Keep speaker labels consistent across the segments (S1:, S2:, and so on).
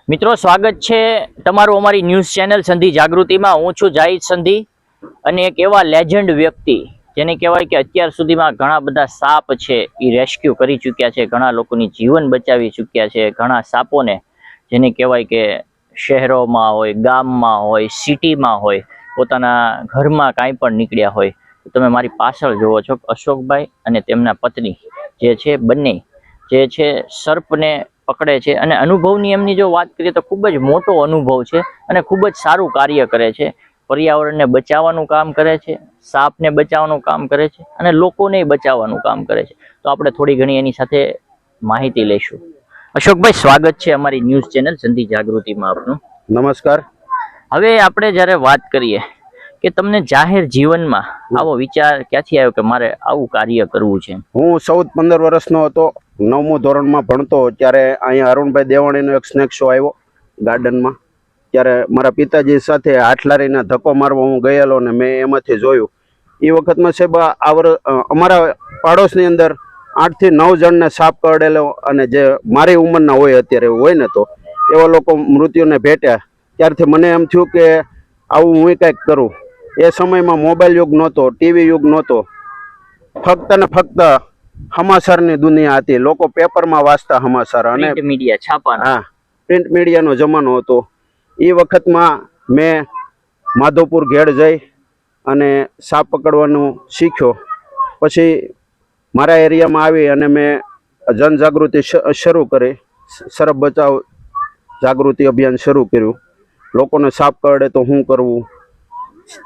S1: મિત્રો સ્વાગત છે તમારું અમારી ન્યૂઝ ચેનલ સંધિ જાગૃતિમાં। હું છું જાહિદ સંધિ અને એક એવા લેજન્ડ વ્યક્તિ જેને કહેવાય કે અત્યાર સુધીમાં ઘણા બધા સાપ છે એ રેસ્ક્યુ કરી ચૂક્યા છે, ઘણા લોકોની જીવન બચાવી ચૂક્યા છે। ઘણા સાપોને જેને કહેવાય કે શહેરોમાં હોય, ગામમાં હોય, સિટીમાં હોય, પોતાના ઘરમાં કાંઈ પણ નીકળ્યા હોય તો તમે મારી પાછળ જોવો છો અશોકભાઈ અને તેમના પત્ની જે છે બંને જે છે સર્પને પકડે છે અને અનુભવની એમની જો વાત કરીએ તો ખૂબ જ મોટો અનુભવ છે અને ખૂબ જ સારું કાર્ય કરે છે। પર્યાવરણને બચાવવાનું કામ કરે છે, સાપને બચાવવાનું કામ કરે છે અને લોકોને બચાવવાનું કામ કરે છે। તો આપણે થોડી ઘણી એની સાથે માહિતી લઈશું। અશોકભાઈ, સ્વાગત છે અમારી ન્યૂઝ ચેનલ સંધિ જાગૃતિમાં આપનું।
S2: નમસ્કાર।
S1: હવે આપણે જ્યારે વાત કરીએ કે તમને જાહેર જીવનમાં આવો વિચાર ક્યાંથી આવ્યો કે મારે આવું કાર્ય કરવું છે?
S2: હું 14-15 વર્ષનો હતો, 9મું ધોરણમાં ભણતો ત્યારે અહીંયા અરુણભાઈ દેવાણીનો એક સ્નેક શો આવ્યો ગાર્ડનમાં। ત્યારે મારા પિતાજી સાથે હાથલારીના ધક્કો મારવા હું ગયેલો ને મેં એમાંથી જોયું। એ વખતમાં સાહેબ અમારા પાડોશની અંદર 8 થી 9 જણને સાપ કરડેલો અને જે મારી ઉંમરના હોય અત્યારે હોય ને તો એવા લોકો મૃત્યુને ભેટ્યા। ત્યારથી મને એમ થયું કે આવું હું કંઈક કરું। એ સમયમાં મોબાઈલ યુગ નહોતો, ટીવી યુગ નહોતો, ફક્ત ને ફક્ત સમાચારની દુનિયા હતી। લોકો પેપરમાં વાંચતા સમાચાર અને
S1: મીડિયા છાપાના,
S2: હા, પ્રિન્ટ મીડિયાનો જમાનો હતો। એ વખતમાં મેં માધવપુર ઘેડ જઈ અને સાપ પકડવાનું શીખ્યો। પછી મારા એરિયામાં આવી અને મેં જનજાગૃતિ શરૂ કરી, સરપ બચાવ જાગૃતિ અભિયાન શરૂ કર્યું। લોકોને સાપ કરડે તો શું કરવું,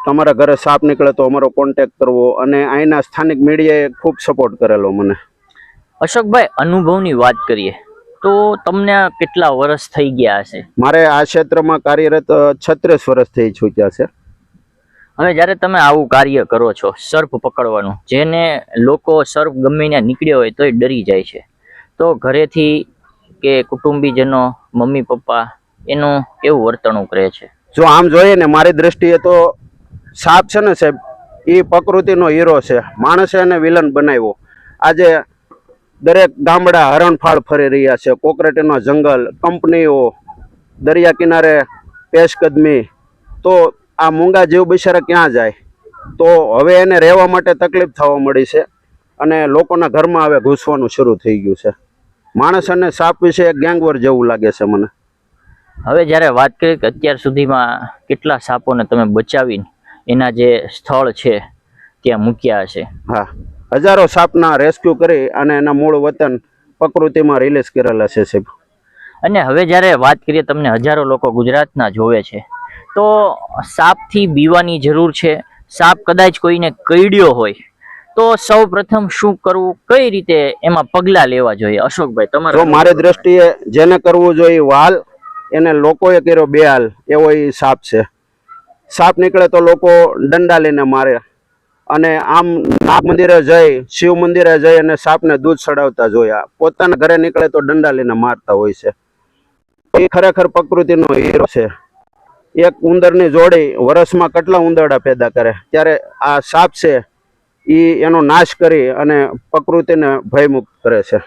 S2: તમારા ઘરે સાપ નીકળે તો અમારો કોન્ટેક્ટ કરવો, અને અહીંના સ્થાનિક મીડિયાએ ખૂબ સપોર્ટ કરેલો મને।
S1: અશોકભાઈ, અનુભવની વાત કરીએ તો તમને કેટલા વર્ષ થઈ ગયા હશે?
S2: મારે આ ક્ષેત્રમાં કાર્યરત 36 વર્ષ થઈ ચૂક્યા છે।
S1: હવે જ્યારે તમે આવું કાર્ય કરો છો સર્પ પકડવાનું, જેને લોકો સર્પ ગમે ત્યાં નીકળ્યો હોય તોય ડરી જાય છે, તો ઘરેથી કે કુટુંબીજનો, મમ્મી પપ્પા એનું કેવું વર્તણૂક રહે છે?
S2: જો આમ જોઈએ ને મારી દ્રષ્ટિએ તો સાપ છે ને સાહેબ, એ પ્રકૃતિનો હીરો છે। માણસે એને વિલન બનાવ્યો। આજે દરેક ગામડા હરણફાળ ફરી રહ્યા છે, કોકરેટીનો જંગલ, કંપનીઓ, દરિયા કિનારે પેશકદમી, તો આ મૂંગા જીવ બિચારા ક્યાં જાય? તો હવે એને રહેવા માટે તકલીફ થવા મળી છે અને લોકોના ઘરમાં હવે ઘૂસવાનું શરૂ થઈ ગયું છે। માણસ અને સાપ વિશે એક ગેંગવોર જેવું લાગે છે મને।
S1: હવે જ્યારે વાત કરીએ કે અત્યાર સુધીમાં કેટલા સાપોને તમે બચાવીને એના જે સ્થળ છે ત્યાં મૂક્યા હશે?
S2: હા, હજારો સાપના રેસ્ક્યુ કરી અને એના મૂળ વતન પ્રકૃતિમાં રિલીઝ કરેલા છે સાહેબ।
S1: અને હવે જ્યારે વાત કરીએ, તમને હજારો લોકો ગુજરાતના જોવે છે, તો સાપથી બીવાની જરૂર છે? સાપ કદાચ કોઈને કરડ્યો હોય તો સૌ પ્રથમ શું કરવું, કઈ રીતે એમાં પગલાં લેવા જોઈએ? અશોકભાઈ, તમારો
S2: મારી દ્રષ્ટિએ જેને કરવું જોઈએ વાલ, એને લોકોએ કર્યો બેહાલ, એવો એ સાપ છે। સાપ નીકળે તો લોકો દંડા લઈને મારે, અને આમ નાગ મંદિરે જઈ, શિવ મંદિરે જઈ અને સાપને દૂધ ચડાવતા જોયા। પોતાના ઘરે નીકળે તો દંડા લઈને મારતા હોય છે। એ ખરેખર પ્રકૃતિનો હીરો છે। એક ઉંદરની જોડી વર્ષમાં કેટલા ઉંદરડા પેદા કરે, ત્યારે આ સાપ છે એ એનો નાશ કરી અને પ્રકૃતિને ભયમુક્ત કરે છે।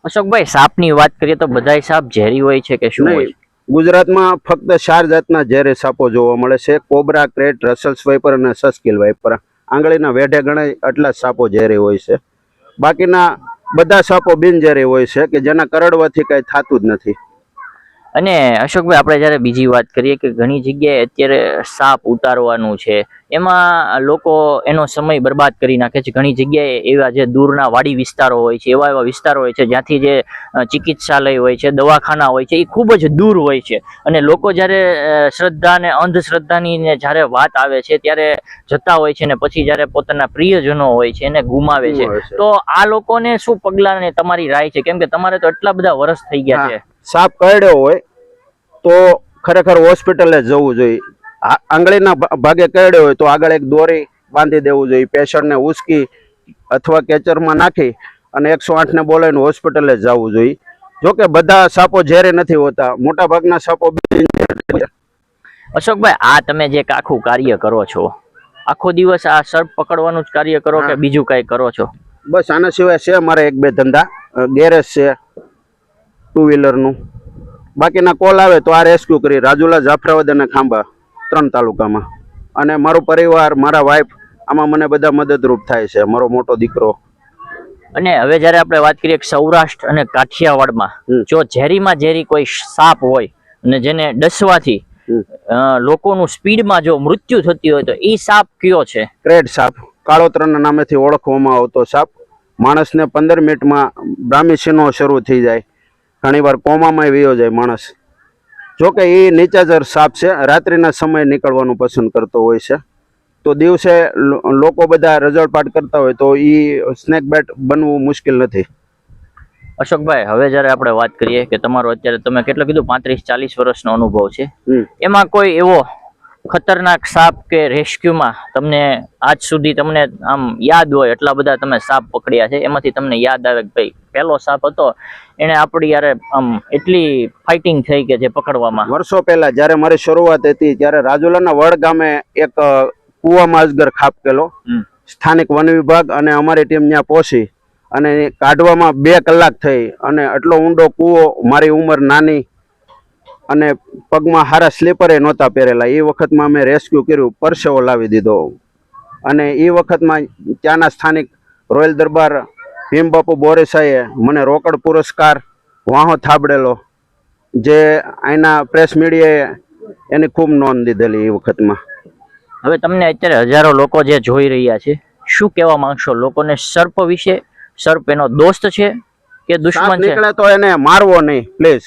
S1: અશોકભાઈ, સાપની વાત કરીએ તો બધાય સાપ ઝેરી હોય છે કે શું હોય?
S2: ગુજરાતમાં ફક્ત 4 જાતના ઝેરી સાપો જોવા મળે છે: કોબરા, ક્રેટ, રસલ્સ વાઇપર અને સસ્કિલ વાઇપર। આંગળીના વેઢે ગણાય એટલા સાપો ઝેરી હોય છે। બાકીના બધા સાપો બિનઝેરી હોય છે કે જેના કરડવાથી કઈ થતું જ નથી।
S1: અને અશોકભાઈ, આપણે જ્યારે બીજી વાત કરીએ કે ઘણી જગ્યાએ અત્યારે સાપ ઉતારવાનું છે, એમાં લોકો એનો સમય બરબાદ કરી નાખે છે। ઘણી જગ્યાએ એવા જે દૂરના વાડી વિસ્તારો હોય છે, એવા વિસ્તારો હોય છે જ્યાંથી જે ચિકિત્સાલય હોય છે, દવાખાના હોય છે, એ ખૂબ જ દૂર હોય છે અને લોકો જ્યારે શ્રદ્ધા અને અંધશ્રદ્ધાની ને જ્યારે વાત આવે છે ત્યારે જતા હોય છે ને પછી જ્યારે પોતાના પ્રિયજનો હોય છે એને ગુમાવે છે। તો આ લોકોને શું પગલાં ને તમારી રાય છે? કેમ કે તમારે તો એટલા બધા વર્ષ થઈ ગયા છે।
S2: સાપ કરડ્યો હોય તો ખરેખર હોસ્પિટલે જવું જોઈએ। આંગળીના ભાગે કરડ્યો હોય તો આગળ એક દોરી બાંધી દેવું જોઈએ, પેશન્ટને ઉસકી અથવા કેચરમાં નાખી અને 108 ને બોલાવીને હોસ્પિટલે જવું જોઈએ। જોકે બધા સાપો ઝેરી નથી હોતા, મોટા ભાગના સાપો।
S1: અશોકભાઈ, આ તમે જે આખું કાર્ય કરો છો, આખો દિવસ આ સર્પ પકડવાનું જ કાર્ય કરો કે બીજું કઈ કરો છો?
S2: બસ આના સિવાય છે મારે 1-2 ધંધા। ગેરેજ છે 2 વ્હીલરનું, બાકીના કોલ આવે તો આ રેસ્ક્યુ કરી રાજુલા, જાફરાબાદ અને ખાંભા 3 તાલુકામાં. અને મારો પરિવાર, મારા વાઈફ આમાં મને બધા મદદરૂપ થાય છે, મારો મોટો દીકરો.
S1: અને હવે જ્યારે આપણે વાત કરીએ કે સૌરાષ્ટ્ર અને કાઠિયાવાડમાં જો ઝેરીમાં ઝેરી કોઈ સાપ હોય અને જેને ડસવાથી લોકોનું સ્પીડમાં જો મૃત્યુ થતી હોય તો એ સાપ કયો છે?
S2: ક્રેડ સાપ, કાળોતરના નામેથી ઓળખવામાં આવતો સાપ. માણસને 15 મિનિટમાં બ્રાહ્મીસિનો શરૂ થઈ જાય, ઘણીવાર કોમામાં વયો જાય માણસ. જોકે એ નીચાજર સાપ છે, રાત્રિના સમયે નીકળવાનું પસંદ કરતો હોય છે. તો દિવસે લોકો બધા રજળપાટ કરતા હોય તો એ સ્નેક બેટ બનવું મુશ્કેલ નથી.
S1: અશોકભાઈ, હવે જ્યારે આપણે વાત કરીએ કે તમારો અત્યારે તમે કેટલો કીધું 35-40 વર્ષનો અનુભવ છે, એમાં કોઈ એવો ખતરનાક સાપ કે રેસ્ક્યુમાં તમને આજ સુધી તમને આમ યાદ હોય એટલા બધા તમે સાપ પકડ્યા છે, એમાંથી તમને યાદ આવે કે ભાઈ પહેલો સાપ હતો એને આપણી યારે આમ એટલી ફાઇટિંગ થઈ કે જે પકડવામાં?
S2: વર્ષો પહેલા જ્યારે મારી શરૂઆત હતી ત્યારે રાજુલાના વડ ગામે એક કુવામાં અજગર ખાબકેલો. સ્થાનિક વન વિભાગ અને અમારી ટીમ ત્યાં પહોંચી અને કાઢવામાં 2 કલાક થઈ. અને એટલો ઊંડો કૂવો, મારી ઉંમર નાની અને પગમાં હારા સ્લીપરે નહોતા પહેરેલા. એ વખતમાં અમે રેસ્ક્યુ કર્યું, પરસેવો લાવી દીધો. અને એ વખતમાં ત્યાંના સ્થાનિક રોયલ દરબાર ભીમબાપુ બોરેસાએ મને રોકડ પુરસ્કાર વાહો થાબડેલો, જે અહીંના પ્રેસ મીડિયાએ એની ખૂબ નોંધ લીધેલી એ વખતમાં.
S1: હવે તમને અત્યારે હજારો લોકો જે જોઈ રહ્યા છે, શું કહેવા માંગશો લોકોને સર્પ વિશે? સર્પ એનો દોસ્ત છે કે દુશ્મન છે?
S2: નીકળે તો એને મારવો નહીં પ્લીઝ.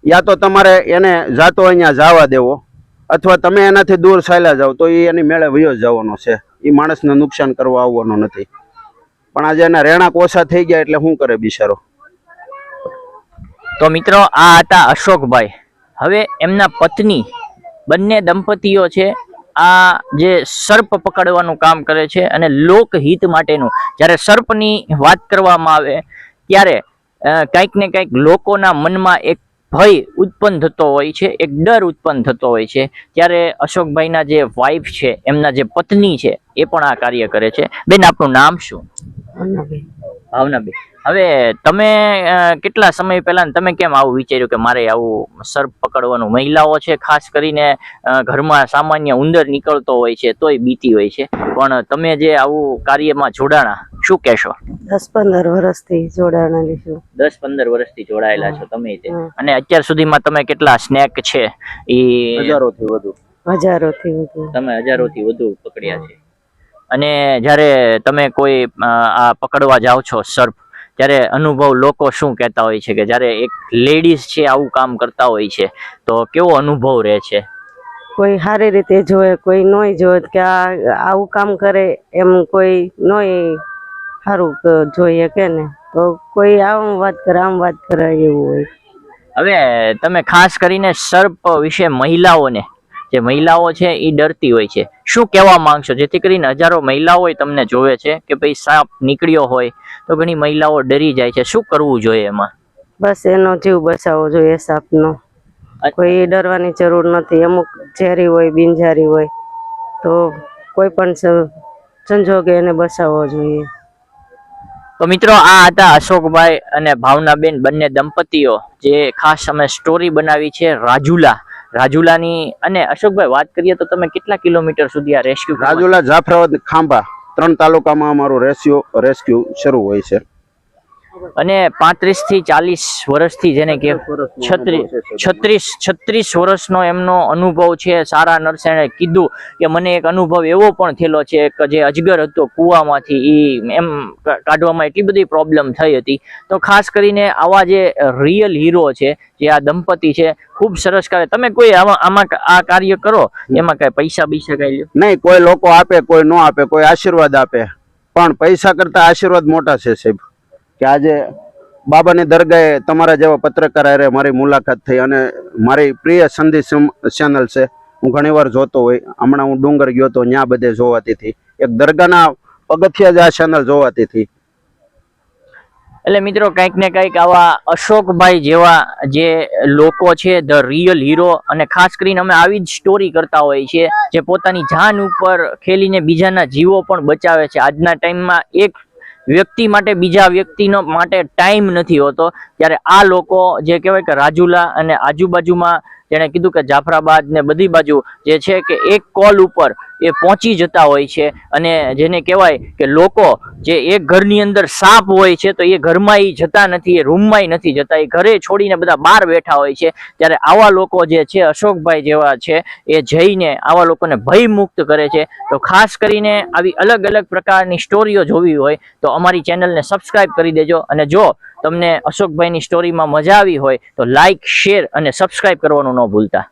S2: યા તો તમારે એને જાતો અહીંયા જવા દેવો, અથવા તમે એનાથી દૂર ચાલ્યા જાઓ તો એ એની મેળે વયો જવાનો છે. એ માણસને નુકસાન કરવા આવવાનો નથી. પણ આજે એના રહેણાંક ઓછા થઈ ગયા એટલે શું કરે બિચારો.
S1: તો મિત્રો, આ હતા અશોકભાઈ. હવે એમના પત્ની, બંને દંપતીઓ છે, આ જે સર્પ પકડવાનું કામ કરે છે અને લોકહિત માટેનું જ્યારે સર્પની વાત કરવામાં આવે ત્યારે કંઈક ને કંઈક લોકોના મનમાં એક ભય ઉત્પન્ન થતો હોય છે, એક ડર ઉત્પન્ન થતો હોય છે. ત્યારે અશોકભાઈના જે વાઈફ છે, એમના જે પત્ની છે, એ પણ આ કાર્ય કરે છે. બેન, આપનું નામ શું? ભાવનાબેન. હવે તમે કેટલા સમય પહેલા તમે કેમ આવું વિચાર્યું કે મારે આવું સર્પ પકડવાનું? મહિલાઓ છે ખાસ કરીને ઘરમાં સામાન્ય ઉંદર નીકળતો હોય છે તોય બીતી હોય છે, પણ તમે જે આવું કાર્યમાં જોડાણા, શું કહેશો?
S3: 10-15 વર્ષથી જોડાણા છું.
S1: 10-15 વર્ષથી જોડાયેલા છો તમે તે, અને અત્યાર સુધીમાં તમે કેટલા સ્નેક છે એ?
S2: હજારોથી વધુ.
S1: તમે હજારોથી વધુ પકડ્યા છે. અને જ્યારે તમે કોઈ આ પકડવા જાઓ છો સર્પ, ત્યારે અનુભવ લોકો શું કહેતા હોય છે કે જ્યારે એક લેડીઝ છે આવું કામ કરતા હોય છે તો કેવો અનુભવ રહે છે?
S3: કોઈ સારી રીતે જોવે, કોઈ નોય જોવે કે આ આવું કામ કરે, એમ કોઈ નોય સારું જોઈએ કે ને, તો કોઈ આમ વાત કરે એવું હોય.
S1: હવે તમે ખાસ કરીને સર્પ વિશે મહિલાઓને, જે મહિલાઓ છે એ ડરતી હોય છે, શું કહેવા માંગશો જેથી કરીને હજારો મહિલાઓ તમને જોવે છે કે ભાઈ સાપ નીકળ્યો હોય તો ઘણી મહિલાઓ ડરી જાય છે, શું કરવું જોઈએ એમાં?
S3: બસ એનો જીવ બચાવવો જોઈએ સાપનો. કોઈ ડરવાની જરૂર નથી. અમુક ઝેરી હોય, બિનઝેરી હોય, તો કોઈ પણ સંજોગે એને બચાવવો જોઈએ.
S1: તો મિત્રો, આ હતા અશોકભાઈ અને ભાવનાબેન, બંને દંપતીઓ, જે ખાસ અમે સ્ટોરી બનાવી છે રાજુલાની. અને અશોકભાઈ, વાત કરીએ તો તમે કેટલા કિલોમીટર સુધી આ રેસ્ક્યુ?
S2: રાજુલા, જાફરાબાદ, ખાંભા 3 તાલુકામાં અમારું રેસ્ક્યુ શરૂ હોય છે.
S1: અને 35 થી 40 વર્ષથી, જેને કે 36 વર્ષનો એમનો અનુભવ છે. સારા નર્સે કીધું કે મને એક અનુભવ એવો પણ થયેલો છે કે જે અજગર હતો કુવામાંથી, એમ કાઢવામાં એટલી બધી પ્રોબ્લેમ થઈ હતી. તો ખાસ કરીને આવા જે રિયલ હીરો છે, જે આ દંપતી છે, ખૂબ સરસ કરે. તમે કોઈ આમાં આ કાર્ય કરો એમાં કઈ પૈસા કઈ લ્યો?
S2: નહીં, કોઈ લોકો આપે, કોઈ ન આપે, કોઈ આશીર્વાદ આપે, પણ પૈસા કરતા આશીર્વાદ મોટા છે સાહેબ. કે આજે બાબાની દરગાહે તમારા જેવા પત્રકાર હારે મારી મુલાકાત થઈ અને મારી પ્રિય સંધિ ચેનલ છે, હું ઘણીવાર જોતો હોય. હમણાં હું ડુંગર ગયો તો ત્યાં બધે જોવાતી હતી. એક દરગાહના પગથિયા જ આ ચેનલ જોવાતી હતી.
S1: એટલે મિત્રો, કંઈક ને કંઈક આવા અશોકભાઈ જેવા જે લોકો છે, ધ રિયલ હીરો, અને ખાસ કરીને અમે આવી જ સ્ટોરી કરતા હોઈએ છીએ, જે પોતાની જાન ઉપર ખેલીને બીજાના જીવો પણ બચાવે છે. આજના ટાઈમમાં એક વ્યક્તિ માટે બીજા વ્યક્તિનો માટે ટાઈમ નથી હોતો, ત્યારે આ લોકો જે કહેવાય કે રાજુલા અને આજુબાજુમાં જેણે કીધું કે જાફરાબાદ ને બધી બાજુ જે છે કે એક કોલ ઉપર એ પહોંચી જતા હોય છે, અને જેને કહેવાય કે લોકો જે એક ઘરની અંદર સાપ હોય છે તો એ ઘરમાં ઈ જતા નથી, એ રૂમમાં નથી જતા, એ ઘરે છોડીને બધા બહાર બેઠા હોય છે. ત્યારે આવા લોકો જે છે અશોકભાઈ જેવા છે એ જઈને આવા લોકોને ભયમુક્ત કરે છે. તો ખાસ કરીને આવી અલગ અલગ પ્રકારની સ્ટોરીઓ જોવી હોય તો અમારી ચેનલને સબસ્ક્રાઇબ કરી દેજો, અને જો તમને અશોકભાઈની સ્ટોરીમાં મજા આવી હોય તો લાઈક, શેર અને સબસ્ક્રાઇબ કરવાનું ન ભૂલતા.